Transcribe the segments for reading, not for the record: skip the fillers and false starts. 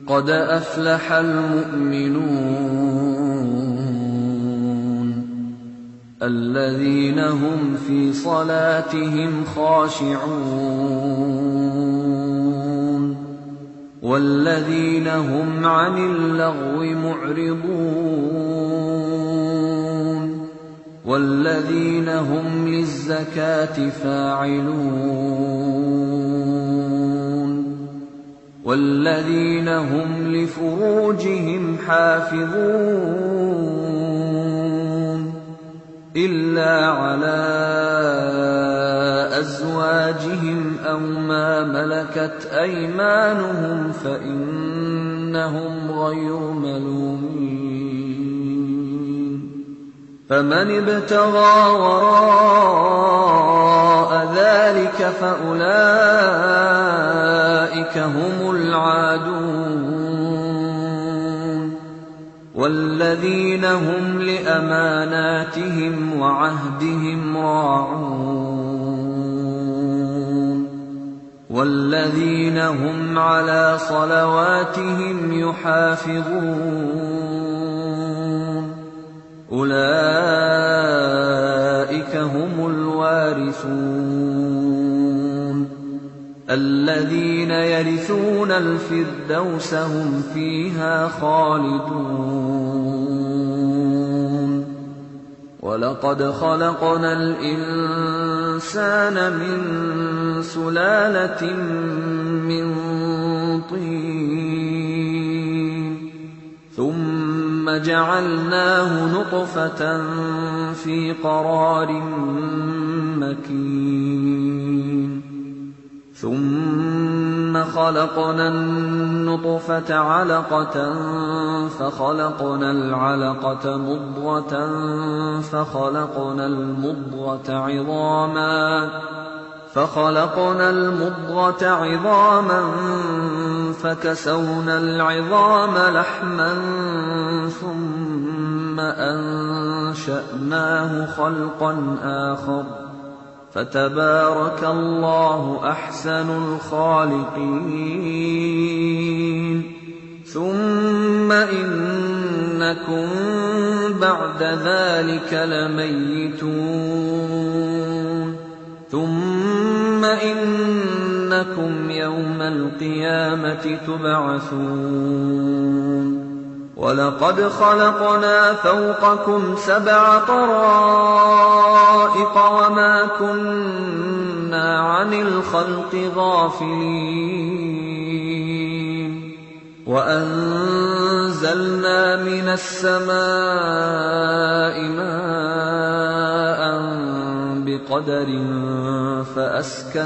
قد أفلح المؤمنون الذين هم في صلاتهم خاشعون والذين هم عن اللغو معرضون والذين هم للزكاة فاعلون والذين هم لفروجهم حافظون إلا على أزواجهم أو ما ملكت أيمانهم فإنهم غير ملومين فمن ابتغى وراء ذلك فأولئك هم العادون والذين هم لأماناتهم وعهدهم راعون والذين هم على صلواتهم يحافظون أولئك هم الوارثون الذين يرثون الفردوس هم فيها خالدون ولقد خلقنا الإنسان من سلالة من طين ثم جعلناه نطفة في قرار مكين ثم خلقنا النطفة علقة فخلقنا العلقة مضغة فخلقنا المضغة عظاما فكسونا العظام لحما ثم أنشأناه خلقا آخر فتبارك الله أحسن الخالقين ثم إنكم بعد ذلك لميتون ثم إنكم يوم القيامة تبعثون ولقد خلقنا فوقكم 7 طرائق وما كنا عن الخلق غافلين وأنزلنا من السماء ماء بقدر فأسكناه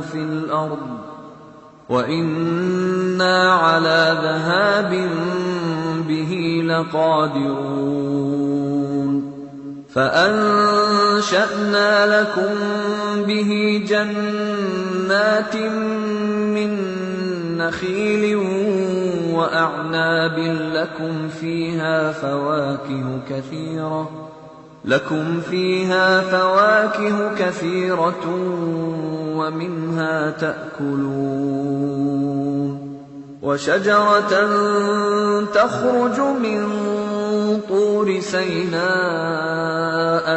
في الأرض وإنا على ذهاب به لقادرون فأنشأنا لكم به جنات من نخيل وأعناب لكم فيها فواكه كثيرة ومنها تأكلون وشجرة تخرج من طور سيناء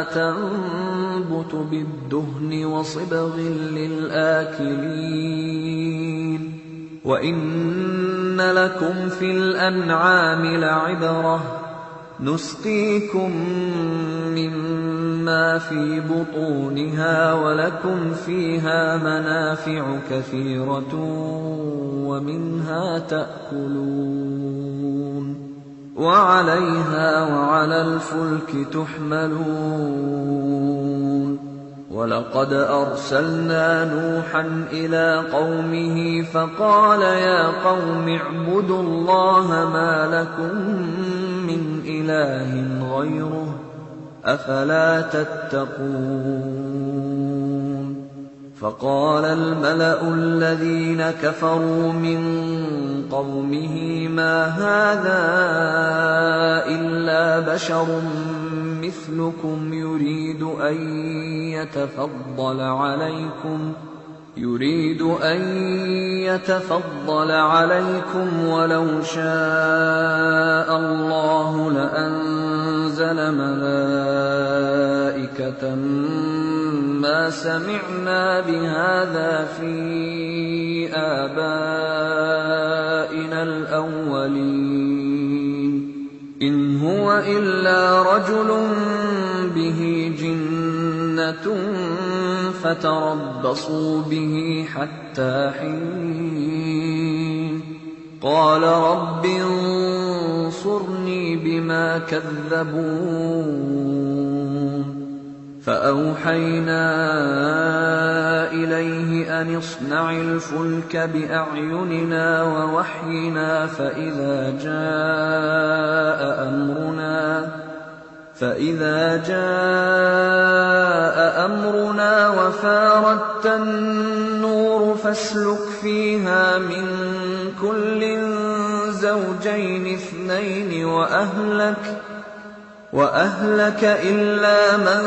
تنبت بالدهن وصبغ للآكلين وإن لكم في الأنعام لعبرة نسقيكم مما في بطونها ولكم فيها منافع كثيرة ومنها تأكلون وعليها وعلى الفلك تحملون ولقد أرسلنا نوحا إلى قومه فقال يا قوم اعبدوا الله ما لكم من إله غيره أفلا تتقون فقال الملأ الذين كفروا من قومه ما هذا إلا بشر مثلكم يريد أن يريد أن يتفضل عليكم ولو شاء الله لأنزل ملائكة ما سمعنا بهذا في آبائنا الأولين إن هو إلا رجل به جنة فتربصوا به حتى حين قال رب انصرني بما كذبون فأوحينا إليه أن اصنع الفلك بأعيننا ووحينا فإذا جاء أمرنا وفاردت النور فاسلك فيها من كل زوجين اثنين وأهلك إلا من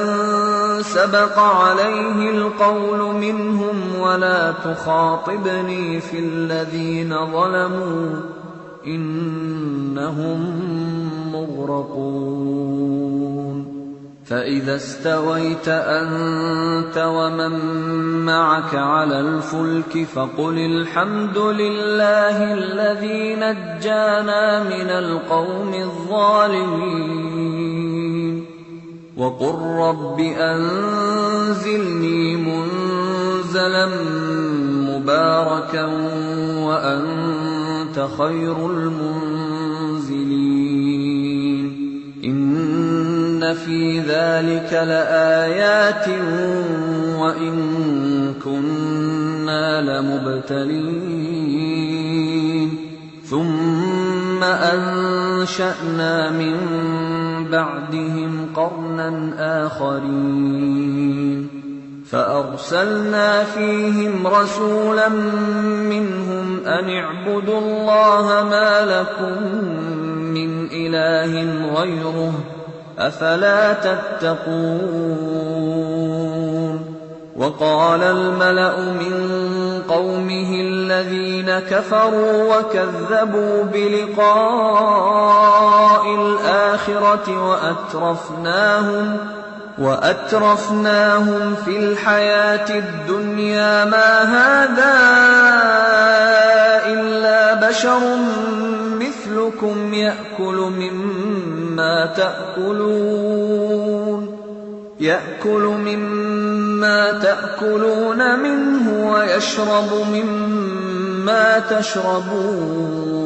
سبق عليه القول منهم ولا تخاطبني في الذين ظلموا إنهم مغرقون فإذا استويت أنت ومن معك على الفلك فقل الحمد لله الذي نجانا من القوم الظالمين وقل رب أنزلني منزلا مباركا وأنت خير المنزلين إن في ذلك لآيات وإن كنا لمبتلين ثم أنشأنا من بعدهم قرنا آخرين فأرسلنا فيهم رسولا منهم أن اعبدوا الله ما لكم من إله غيره أفلا تتقون وقال الملأ من قومه الذين كفروا وكذبوا بلقاء الآخرة وأترفناهم في الحياة الدنيا ما هذا إلا بشر مثلكم يأكل مما تأكلون منه ويشرب مما تشربون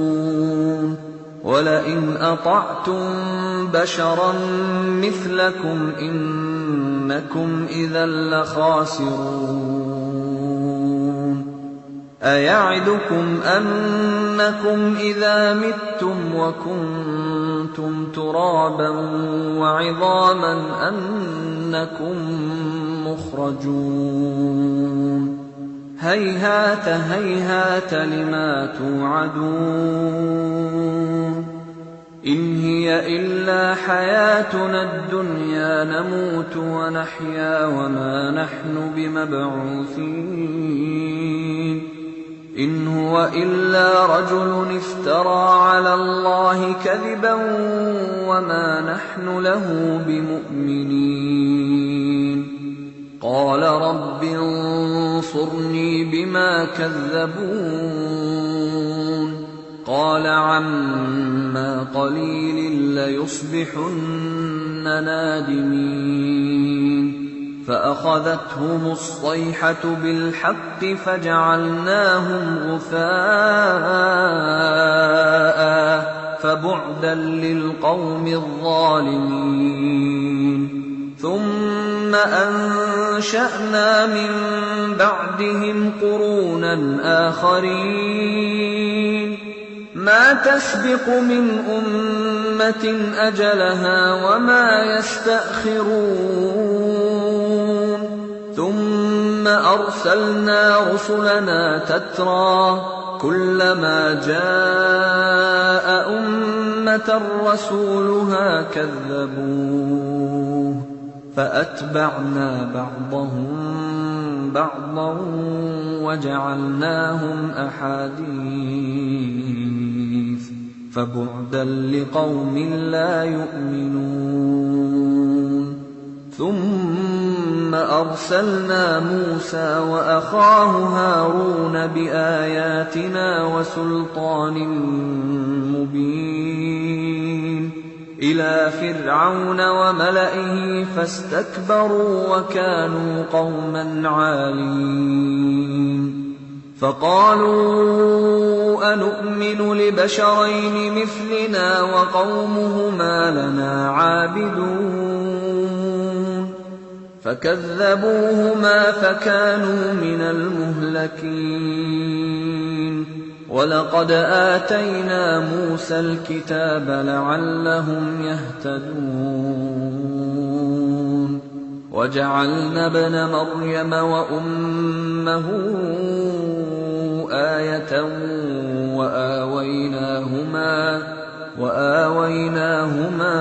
ولئن أطعتم بشرا مثلكم إنكم إذا لخاسرون أيعدكم أنكم إذا متم وكنتم ترابا وعظاما أنكم مخرجون هيهات هيهات لما توعدون إن هي إلا حياتنا الدنيا نموت ونحيا وما نحن بمبعوثين إن هو إلا رجل افترى على الله كذبا وما نحن له بمؤمنين قال رب انصرني بما كذبون قال عما قليل ليصبحن نادمين فأخذتهم الصيحة بالحق فجعلناهم غثاء فبعدا للقوم الظالمين ثم أنشأنا من بعدهم قرونا آخرين ما تسبق من أمة أجلها وما يستأخرون ثم أرسلنا رسلنا تترى كلما جاء أمة رسولها كذبوه فأتبعنا بعضهم بَعْضًا وَجَعَلْنَاهُمْ أَحَادِيثَ فَبُعْدًا لِقَوْمٍ لَّا يُؤْمِنُونَ ثُمَّ أَرْسَلْنَا مُوسَىٰ وَأَخَاهُ هَارُونَ بِآيَاتِنَا وَسُلْطَانٍ مُّبِينٍ إِلَىٰ فِرْعَوْنَ وَمَلَئِهِ فَاسْتَكْبَرُوا وَكَانُوا قَوْمًا عَالِينَ فَقَالُوا أَنُؤْمِنُ لِبَشَرَيْنِ مِثْلِنَا وَقَوْمُهُمَا لَنَا عَابِدُونَ فَكَذَّبُوهُمَا فَكَانُوا مِنَ الْمُهْلَكِينَ وَلَقَدْ آتَيْنَا مُوسَى الْكِتَابَ لَعَلَّهُمْ يَهْتَدُونَ وَجَعَلْنَا ابْنَ مَرْيَمَ وَأُمَّهُ آيَةً وَآوَيْنَاهُمَا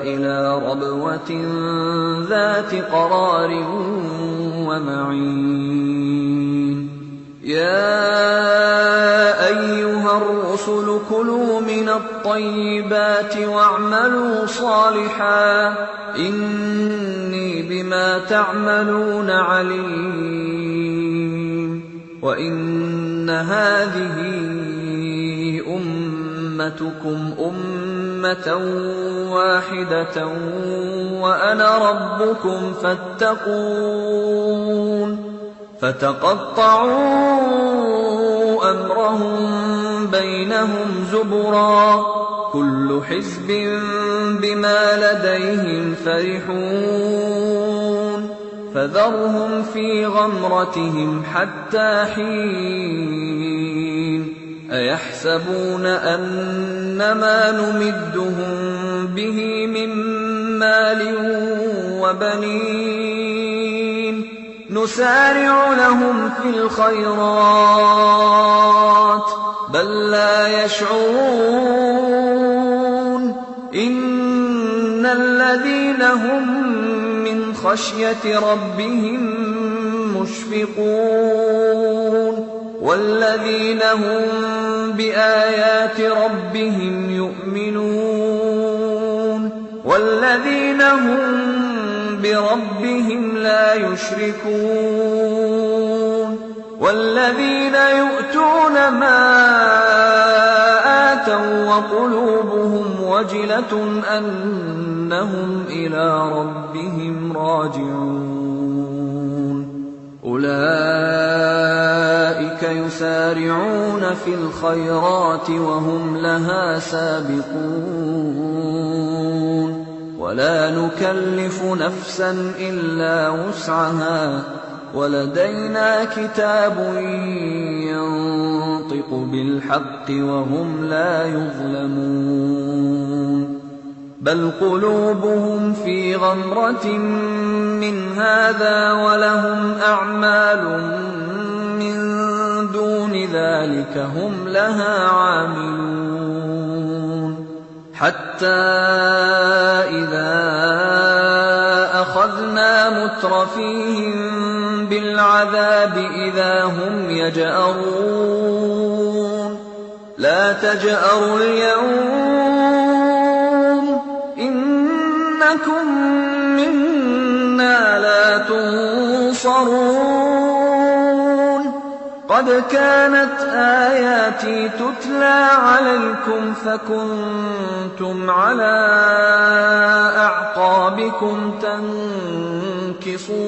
إِلَىٰ رَبْوَةٍ ذَاتِ قَرَارٍ وَمَعِينٍ يَا أَيُّهَا الرُّسُلُ كُلُوا مِنَ الطَّيِّبَاتِ وَاعْمَلُوا صَالِحًا إِنِّي بِمَا تَعْمَلُونَ عَلِيمٌ وَإِنَّ هَٰذِهِ أُمَّتُكُمْ أُمَّةً وَاحِدَةً وَأَنَا رَبُّكُمْ فَاتَّقُونِ فَتَقَطَّعُوا أَمْرَهُم بَيْنَهُمْ زُبُرًا كُلُّ حِزْبٍ بِمَا لَدَيْهِمْ فَرِحُونَ فَذَرْهُمْ فِي غَمْرَتِهِمْ حَتَّىٰ حِينٍ أَيَحْسَبُونَ أَنَّمَا نُمِدُّهُم بِهِ مِن مَّالٍ وَبَنِينَ نُسَارِعُ لَهُمْ فِي الْخَيْرَاتِ بَل لَّا يَشْعُرُونَ إِنَّ الَّذِينَ هُم مِّنْ خَشْيَةِ رَبِّهِم مُّشْفِقُونَ وَالَّذِينَ هُم بِآيَاتِ رَبِّهِمْ يُؤْمِنُونَ وَالَّذِينَ هُم بِرَبِّهِمْ لَا يُشْرِكُونَ وَالَّذِينَ يُؤْتُونَ مَا آتَوا وَقُلُوبُهُمْ وَجِلَةٌ أَنَّهُمْ إِلَىٰ رَبِّهِمْ رَاجِعُونَ أُولَٰئِكَ يُسَارِعُونَ فِي الْخَيْرَاتِ وَهُمْ لَهَا سَابِقُونَ وَلَا نُكَلِّفُ نَفْسًا إِلَّا وُسْعَهَا وَلَدَيْنَا كِتَابٌ يَنطِقُ بِالْحَقِّ وَهُمْ لَا يُظْلَمُونَ بَلْ قُلُوبُهُمْ فِي غَمْرَةٍ مِّنْ هَٰذَا وَلَهُمْ أَعْمَالٌ مِّن دُونِ ذَٰلِكَ هُمْ لَهَا عَامِلُونَ حَتَّىٰ إِذَا أَخَذْنَا مُتْرَفِيهِم بِالْعَذَابِ إِذَا هُمْ يَجْأَرُونَ لَا تَجْأَرُوا الْيَوْمَ إِنَّكُم مِّنَّا لَا تُنصَرُونَ قَدْ كَانَتْ آيَاتِي تُتْلَىٰ عَلَيْكُمْ فَكُنتُمْ عَلَىٰ أَعْقَابِكُمْ تَنكِصُونَ